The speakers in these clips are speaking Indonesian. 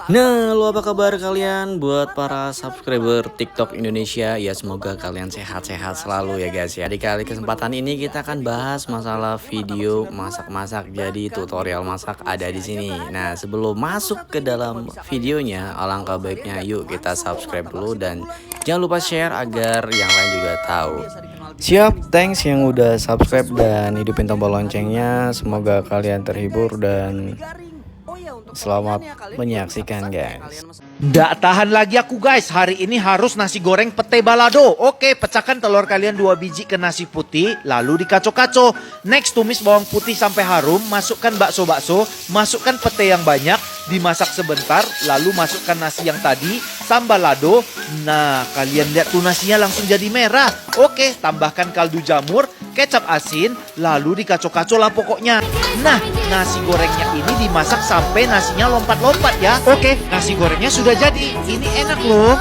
Nah, lo apa kabar kalian buat para subscriber TikTok Indonesia? Ya semoga kalian sehat-sehat selalu ya guys ya. Di kali kesempatan ini kita akan bahas masalah video masak-masak. Jadi tutorial masak ada di sini. Nah, sebelum masuk ke dalam videonya, alangkah baiknya yuk kita subscribe dulu dan jangan lupa share agar yang lain juga tahu. Siap, thanks yang udah subscribe dan hidupin tombol loncengnya. Semoga kalian terhibur dan selamat menyaksikan guys. Nggak tahan lagi aku guys, hari ini harus nasi goreng pete balado. Oke, pecahkan telur kalian 2 biji ke nasi putih, lalu dikacau-kacau. Next, tumis bawang putih sampai harum, masukkan bakso-bakso, masukkan pete yang banyak, dimasak sebentar, lalu masukkan nasi yang tadi, sambal lado. Nah, kalian lihat tuh nasinya langsung jadi merah. Oke, tambahkan kaldu jamur, kecap asin, lalu dikacau-kacau lah pokoknya. Nah, nasi gorengnya ini dimasak sampai nasinya lompat-lompat ya. Oke, nasi gorengnya sudah jadi. Ini enak loh.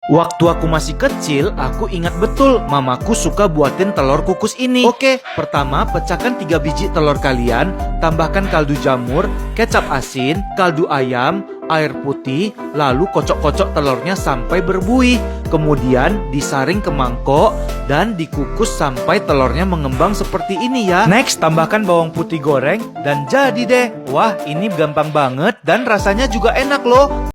Waktu aku masih kecil, aku ingat betul mamaku suka buatin telur kukus ini. Oke, pertama pecahkan 3 biji telur kalian, tambahkan kaldu jamur, kecap asin, kaldu ayam, air putih, lalu kocok-kocok telurnya sampai berbuih. Kemudian disaring ke mangkok dan dikukus sampai telurnya mengembang seperti ini ya. Next, tambahkan bawang putih goreng dan jadi deh. Wah, ini gampang banget dan rasanya juga enak loh.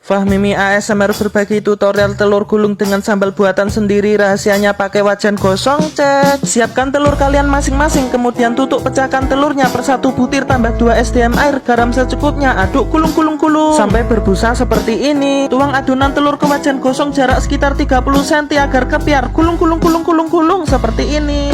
Fahmimi ASMR berbagi tutorial telur gulung dengan sambal buatan sendiri. Rahasianya pakai wajan gosong, cek. Siapkan telur kalian masing-masing, kemudian tutup, pecahkan telurnya per 1 butir, tambah 2 SDM air, garam secukupnya, aduk kulung sampai berbusa seperti ini. Tuang adonan telur ke wajan gosong jarak sekitar 30 cm agar kepiar, kulung seperti ini.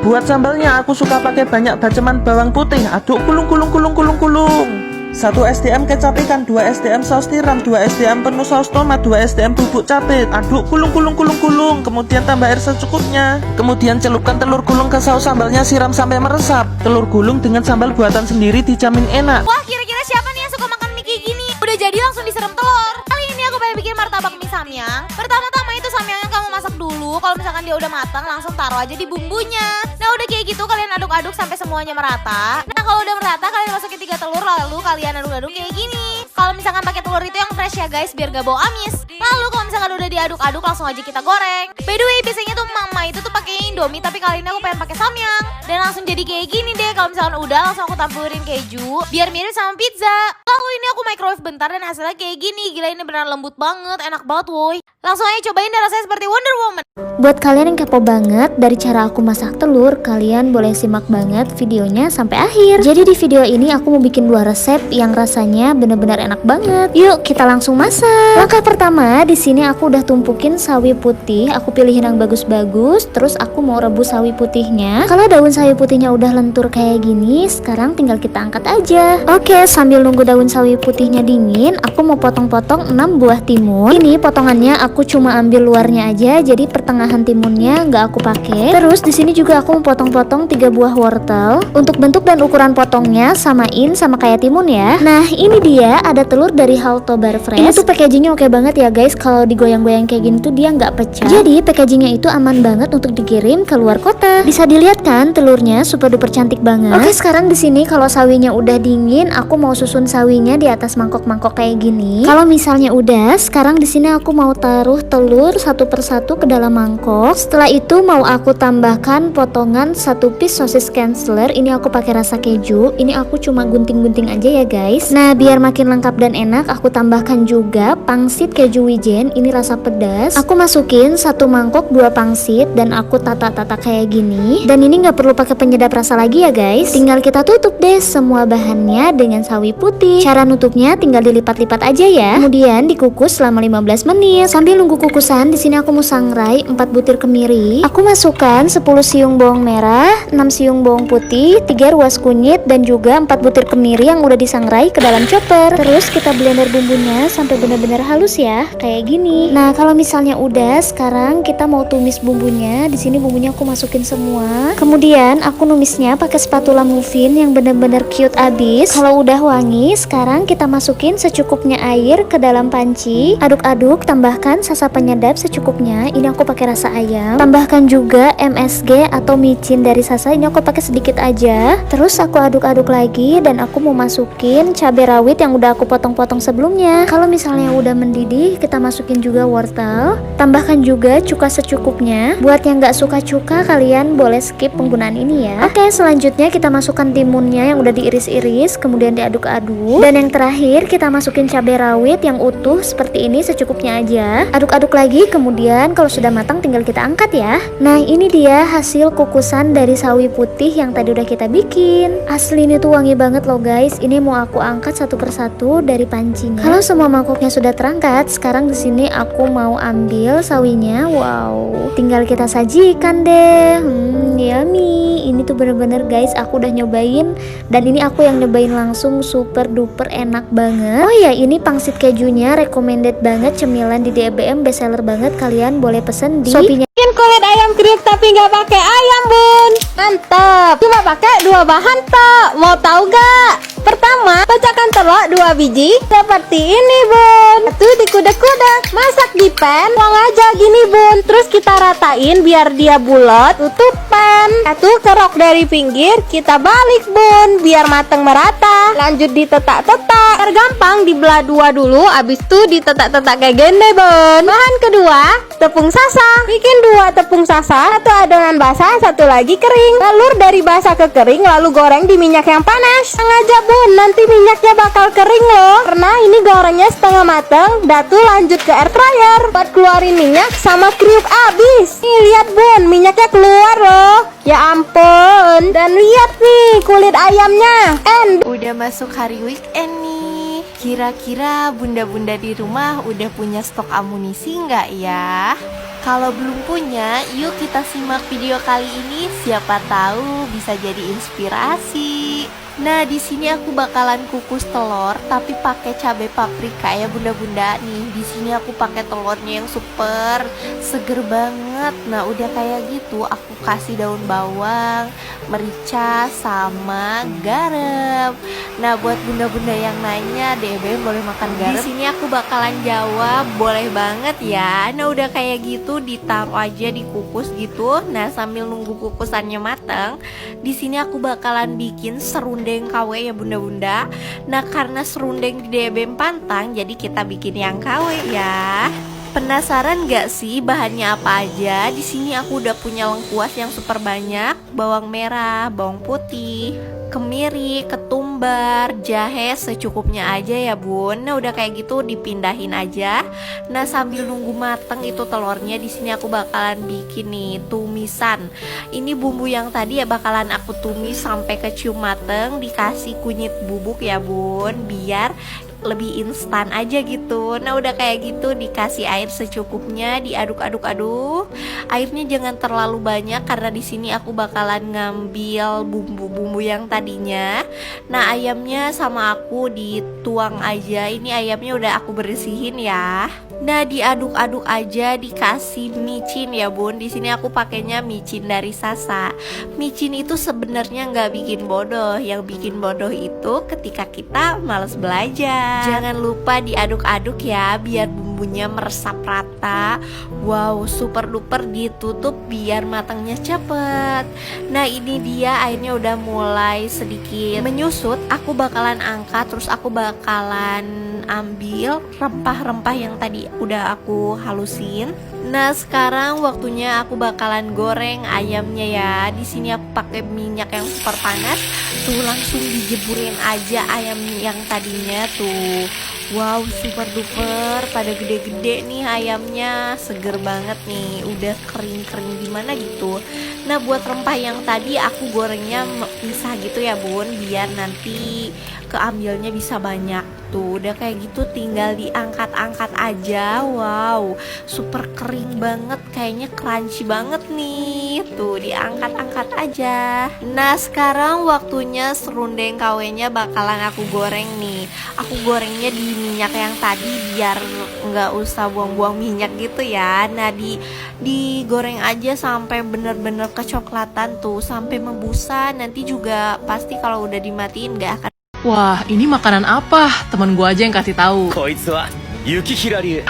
Buat sambalnya aku suka pakai banyak baceman bawang putih, aduk kulung. 1 SDM kecap ikan, 2 SDM saus tiram, 2 SDM penuh saus tomat, 2 SDM bubuk cabai. Aduk kulung. Kemudian tambah air secukupnya. Kemudian celupkan telur gulung ke saus sambalnya, siram sampai meresap. Telur gulung dengan sambal buatan sendiri dijamin enak. Wah, kira-kira siapa nih yang suka makan mie kayak gini? Udah jadi langsung disiram telur. Kali ini aku pengen bikin martabak mie samyang. Pertama-tama itu samyangnya kamu masak dulu. Kalau misalkan dia udah matang, langsung taruh aja di bumbunya. Nah, udah kayak gitu kalian aduk-aduk sampai semuanya merata. Nah, kalau udah merata kalian masukin 3 telur, lalu kalian aduk-aduk kayak gini. Kalau misalkan pakai telur itu yang fresh ya guys, biar gak bau amis. Lalu kalau misalkan udah diaduk-aduk, langsung aja kita goreng. By the way, biasanya tuh mama itu tuh pakai Indomie, tapi kali ini aku pengen pakai samyang. Dan langsung jadi kayak gini deh. Kalau misalkan udah, langsung aku taburin keju biar mirip sama pizza. Lalu ini aku microwave bentar dan hasilnya kayak gini. Gila, ini beneran lembut banget, enak banget woi. Langsung aja cobain dan rasanya seperti Wonder Woman. Buat kalian yang kepo banget dari cara aku masak telur, kalian boleh simak banget videonya sampai akhir. Jadi di video ini aku mau bikin 2 resep yang rasanya bener-bener enak banget. Yuk kita langsung masak. Langkah pertama, di sini aku udah tumpukin sawi putih. Aku pilihin yang bagus-bagus. Terus aku mau rebus sawi putihnya. Kalau daun sawi putihnya udah lentur kayak gini, sekarang tinggal kita angkat aja. Oke, sambil nunggu daun sawi putihnya dingin, aku mau potong-potong 6 buah timun. Ini potongannya aku cuma ambil luarnya aja, jadi pertengahan timunnya nggak aku pakai. Terus di sini juga aku mau potong-potong 3 buah wortel. Untuk bentuk dan ukuran potongnya samain sama kayak timun ya. Nah, ini dia ada telur dari Halto Bar Fresh. Ini tuh packagingnya oke banget ya guys. Kalau digoyang-goyang kayak gini tuh dia nggak pecah. Jadi packagingnya itu aman banget untuk dikirim ke luar kota. Bisa dilihat kan telurnya super duper cantik banget. Oke, sekarang di sini kalau sawinya udah dingin, aku mau susun sawinya di atas mangkok-mangkok kayak gini. Kalau misalnya udah, sekarang di sini aku mau taruh telur satu persatu ke dalam mangkok. Setelah itu mau aku tambahkan potongan 1 piece sosis Kansler. Ini aku pakai rasa keju. Ini aku cuma gunting-gunting aja ya guys. Nah, biar makin lengkap dan enak, aku tambahkan juga pangsit keju wijen. Ini rasa pedas. Aku masukin 1 mangkok 2 pangsit dan aku tata-tata kayak gini. Dan ini nggak perlu pakai penyedap rasa lagi ya guys. Tinggal kita tutup deh semua bahannya dengan sawi putih. Cara nutupnya tinggal dilipat-lipat aja ya. Kemudian dikukus selama 15 menit. Sambil nunggu kukusan, di sini aku mau sangrai 4 butir kemiri. Aku masukkan 10 siung bawang merah, 6 siung bawang putih, 3 ruas kunyit dan juga 4 butir kemiri yang udah disangrai ke dalam chopper. Terus kita blender bumbunya sampai benar-benar halus ya, kayak gini. Nah, kalau misalnya udah, sekarang kita mau tumis bumbunya. Di sini bumbunya aku masukin semua. Kemudian aku numisnya pakai spatula muffin yang benar-benar cute abis. Kalau udah wangi, sekarang kita masukin masukin secukupnya air ke dalam panci. Aduk-aduk, tambahkan sasa penyedap secukupnya. Ini aku pakai rasa ayam. Tambahkan juga MSG atau micin dari sasa. Ini aku pakai sedikit aja. Terus aku aduk-aduk lagi dan aku mau masukin cabai rawit yang udah aku potong-potong sebelumnya. Kalau misalnya udah mendidih, kita masukin juga wortel. Tambahkan juga cuka secukupnya. Buat yang nggak suka cuka, kalian boleh skip penggunaan ini ya. Oke, selanjutnya kita masukkan timunnya yang udah diiris-iris, kemudian diaduk-aduk. Dan yang terakhir kita masukin cabai rawit yang utuh seperti ini secukupnya aja. Aduk-aduk lagi, kemudian kalau sudah matang tinggal kita angkat ya. Nah, ini dia hasil kukusan dari sawi putih yang tadi udah kita bikin. Asli ini tuh wangi banget loh guys. Ini mau aku angkat satu persatu dari pancinya. Kalau semua mangkoknya sudah terangkat, sekarang di sini aku mau ambil sawinya. Wow, tinggal kita sajikan deh. Yummy. Ini tuh bener-bener guys, aku udah nyobain dan ini aku yang nyobain langsung, super duper enak banget. Oh ya, ini pangsit kejunya recommended banget, cemilan di DBM bestseller banget. Kalian boleh pesen di Shopee-nya. Bikin kulit ayam kriuk tapi nggak pakai ayam bun, mantap. Cuma pakai 2 bahan tok. Mau tahu gak? Pertama, pecahkan telur 2 biji seperti ini bun. Satu dikudak-kudak, masak di pan, tuang aja gini bun. Terus kita ratain biar dia bulat. Tutup pan. Satu kerok dari pinggir, kita balik bun biar mateng merata. Lanjut ditetak-tetak. Biar gampang dibelah 2 dulu, abis itu ditetak-tetak kayak gini bun. Bahan kedua, tepung sasa. Bikin 2 tepung sasa, satu adonan basah, satu lagi kering. Telur dari basah ke kering lalu goreng di minyak yang panas. Sengaja bun, nanti minyaknya bakal kering loh. Karena ini gorengnya setengah mateng. Datu lanjut ke air fryer buat keluarin minyak sama kriuk abis. Nih lihat bun, minyaknya keluar loh. Ya ampun. Dan lihat nih kulit ayamnya. Udah masuk hari weekend nih. Kira-kira bunda-bunda di rumah udah punya stok amunisi nggak ya? Kalau belum punya, yuk kita simak video kali ini. Siapa tahu bisa jadi inspirasi. Nah, di sini aku bakalan kukus telur tapi pakai cabai paprika ya bunda-bunda nih. Di sini aku pakai telurnya yang super seger banget. Nah, udah kayak gitu aku kasih daun bawang, merica sama garam. Nah, buat bunda-bunda yang nanya, DBM boleh makan garam? Di sini aku bakalan jawab boleh banget ya. Nah, udah kayak gitu ditaruh aja dikukus gitu. Nah, sambil nunggu kukusannya matang, di sini aku bakalan bikin serundeng KW ya bunda-bunda. Nah, karena serundeng di DBM pantang, jadi kita bikin yang KW ya. Penasaran gak sih bahannya apa aja? Di sini aku udah punya lengkuas yang super banyak, bawang merah, bawang putih, kemiri, ketumbar, jahe secukupnya aja ya bun. Nah, udah kayak gitu dipindahin aja. Nah, sambil nunggu mateng itu telurnya, di sini aku bakalan bikin nih tumisan. Ini bumbu yang tadi ya bakalan aku tumis sampai kecium mateng, dikasih kunyit bubuk ya bun, biar lebih instan aja gitu. Nah, udah kayak gitu dikasih air secukupnya, diaduk-aduk-aduk. Airnya jangan terlalu banyak karena di sini aku bakalan ngambil bumbu-bumbu yang tadinya. Nah, ayamnya sama aku dituang aja. Ini ayamnya udah aku bersihin ya. Nah, diaduk-aduk aja, dikasih micin ya bun. Di sini aku pakainya micin dari Sasa. Micin itu sebenarnya nggak bikin bodoh. Yang bikin bodoh itu ketika kita males belajar. Jangan lupa diaduk-aduk ya, biar bumbunya meresap rata. Wow, super duper ditutup biar matangnya cepet. Nah, ini dia airnya udah mulai sedikit menyusut. Aku bakalan angkat, terus aku bakalan ambil rempah-rempah yang tadi udah aku halusin. Nah, sekarang waktunya aku bakalan goreng ayamnya ya. Di sini aku pakai minyak yang super panas. Tuh, langsung dijeburin aja ayam yang tadinya tuh. Wow, super duper pada gede-gede nih ayamnya, seger banget nih, udah kering-kering gimana gitu. Nah, buat rempah yang tadi aku gorengnya pisah gitu ya bun, biar nanti keambilnya bisa banyak. Tuh, udah kayak gitu tinggal diangkat-angkat aja. Wow, super kering banget, kayaknya crunchy banget nih. Tuh, diangkat-angkat aja. Nah, sekarang waktunya serundeng KW-nya bakalan aku goreng nih. Aku gorengnya di minyak yang tadi biar nggak usah buang-buang minyak gitu ya. Nah, digoreng aja sampai bener-bener kecoklatan tuh, sampai membusa. Nanti juga pasti kalau udah dimatiin nggak akan Wah, ini makanan apa? Temen gue aja yang kasih tahu. こいつは雪平流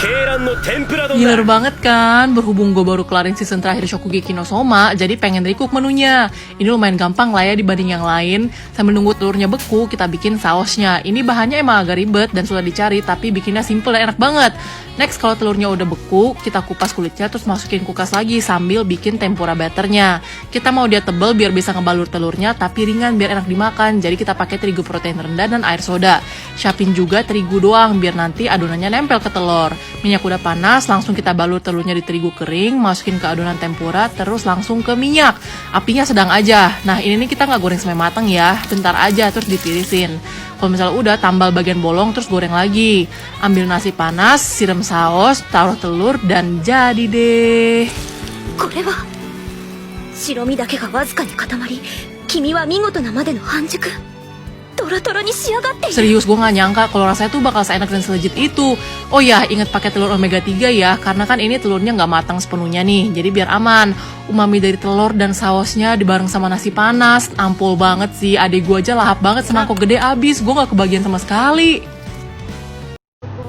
鶏卵の天ぷら丼 Giler だ banget kan, berhubung gue baru kelarin season terakhir Shokugeki no Soma, jadi pengen recook menunya. Ini lumayan gampang lah ya dibanding yang lain. Sambil nunggu telurnya beku, kita bikin sausnya. Ini bahannya emang agak ribet dan sudah dicari, tapi bikinnya simple dan enak banget. Next, kalau telurnya udah beku, kita kupas kulitnya terus masukin kulkas lagi sambil bikin tempura batternya. Kita mau dia tebel biar bisa ngebalur telurnya, tapi ringan biar enak dimakan. Jadi kita pakai terigu protein rendah dan air soda. Siapin juga terigu doang biar nanti adonannya nempel ke telur. Minyak udah panas, langsung kita balur telurnya di terigu kering, masukin ke adonan tempura, terus langsung ke minyak. Apinya sedang aja. Nah ini nih kita nggak goreng sampai matang ya, bentar aja terus ditirisin. Kalau misalnya udah, tambal bagian bolong terus goreng lagi. Ambil nasi panas, siram saus, taruh telur, dan jadi deh. これは白身だけがわずかに固まり黄身は見事なまでの半熟トロトロに仕上がっている Serius, gue gak nyangka kalau rasanya tuh bakal seenak dan selejit itu. Oh ya, inget pakai telur omega 3 ya, karena kan ini telurnya nggak matang sepenuhnya nih, jadi biar aman. Umami dari telur dan sausnya dibareng sama nasi panas, ampul banget sih. Adek gue aja lahap banget, semangkok gede abis, gue gak kebagian sama sekali.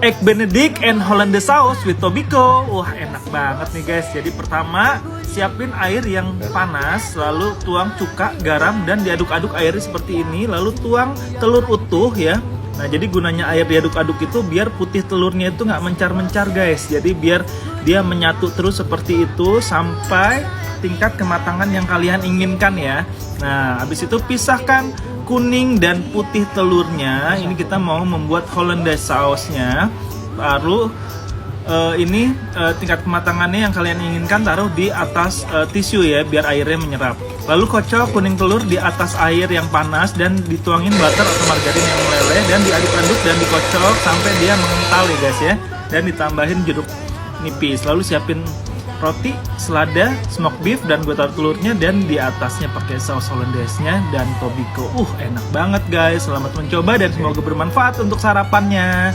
Egg Benedict and Hollandaise sauce with Tobiko. Wah, enak banget nih guys. Jadi pertama, siapin air yang panas, lalu tuang cuka, garam, dan diaduk-aduk airnya seperti ini. Lalu tuang telur utuh ya. Nah, jadi gunanya air diaduk-aduk itu biar putih telurnya itu nggak mencar-mencar guys. Jadi biar dia menyatu terus seperti itu sampai tingkat kematangan yang kalian inginkan ya. Nah, habis itu pisahkan kuning dan putih telurnya. Ini kita mau membuat Hollandaise sausnya. Baru ini tingkat kematangannya yang kalian inginkan taruh di atas tisu ya, biar airnya menyerap. Lalu kocok kuning telur di atas air yang panas dan dituangin butter atau margarin yang meleleh dan diaduk-aduk dan dikocok sampai dia mengental ya guys ya. Dan ditambahin jeruk nipis. Lalu siapin roti, selada, smoked beef, dan gue taruh telurnya dan di atasnya pakai saus hollandaise-nya dan Tobiko. Enak banget guys. Selamat mencoba dan semoga bermanfaat untuk sarapannya.